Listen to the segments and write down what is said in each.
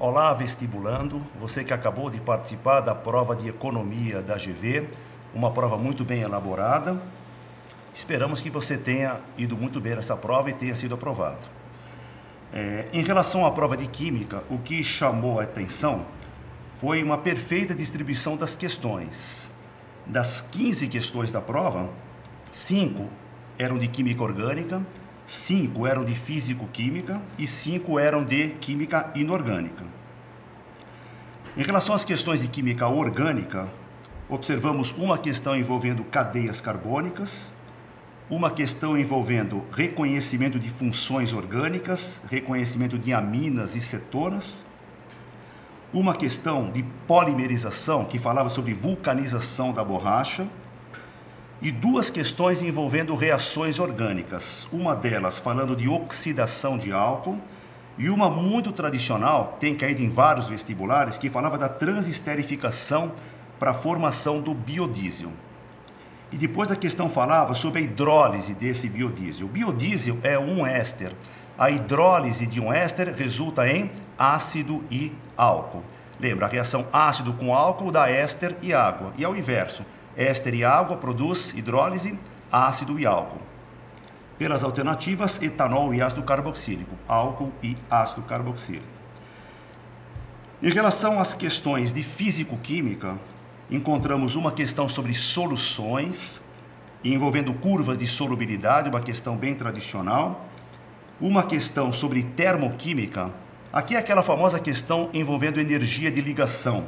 Olá, vestibulando, você que acabou de participar da prova de economia da GV, uma prova muito bem elaborada. Esperamos que você tenha ido muito bem nessa prova e tenha sido aprovado. Em relação à prova de química, o que chamou a atenção foi uma perfeita distribuição das questões. Das 15 questões da prova, 5 eram de química orgânica, 5 eram de físico-química e 5 eram de química inorgânica. Em relação às questões de química orgânica, observamos uma questão envolvendo cadeias carbônicas, uma questão envolvendo reconhecimento de funções orgânicas, reconhecimento de aminas e cetonas, uma questão de polimerização, que falava sobre vulcanização da borracha, e 2 questões envolvendo reações orgânicas, uma delas falando de oxidação de álcool, e uma muito tradicional, tem caído em vários vestibulares, que falava da transesterificação para a formação do biodiesel. E depois a questão falava sobre a hidrólise desse biodiesel. O biodiesel é um éster. A hidrólise de um éster resulta em ácido e álcool. Lembra, a reação ácido com álcool dá éster e água. E ao inverso, éster e água produz hidrólise, ácido e álcool. Pelas alternativas, etanol e ácido carboxílico, álcool e ácido carboxílico. Em relação às questões de físico-química, encontramos uma questão sobre soluções, envolvendo curvas de solubilidade, uma questão bem tradicional. Uma questão sobre termoquímica, aqui é aquela famosa questão envolvendo energia de ligação.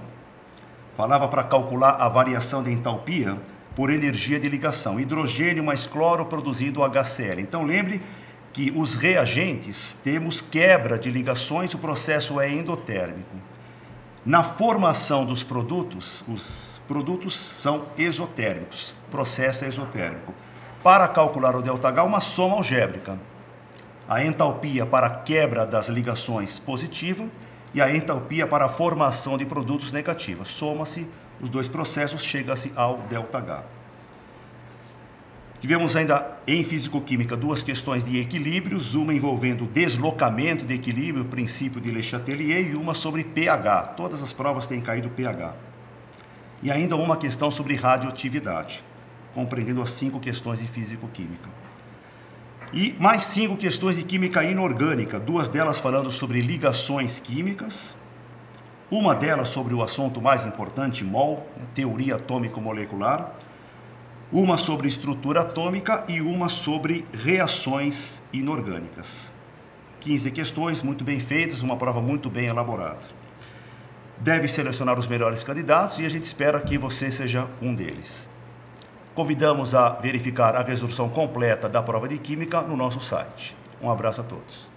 Falava para calcular a variação de entalpia por energia de ligação. Hidrogênio mais cloro produzindo HCl. Então lembre que os reagentes temos quebra de ligações, o processo é endotérmico. Na formação dos produtos, os produtos são exotérmicos, processo é exotérmico. Para calcular o ΔH, uma soma algébrica. A entalpia para a quebra das ligações positiva e a entalpia para a formação de produtos negativos. Soma-se os 2 processos, chega-se ao ΔH. Tivemos ainda em físico-química 2 questões de equilíbrios, uma envolvendo deslocamento de equilíbrio, princípio de Le Chatelier, e uma sobre pH. Todas as provas têm caído pH. E ainda uma questão sobre radioatividade, compreendendo as 5 questões de físico-química. E mais 5 questões de química inorgânica, 2 delas falando sobre ligações químicas, uma delas sobre o assunto mais importante, MOL, teoria atômico-molecular, uma sobre estrutura atômica e uma sobre reações inorgânicas. 15 questões muito bem feitas, uma prova muito bem elaborada. Deve selecionar os melhores candidatos e a gente espera que você seja um deles. Convidamos a verificar a resolução completa da prova de Química no nosso site. Um abraço a todos.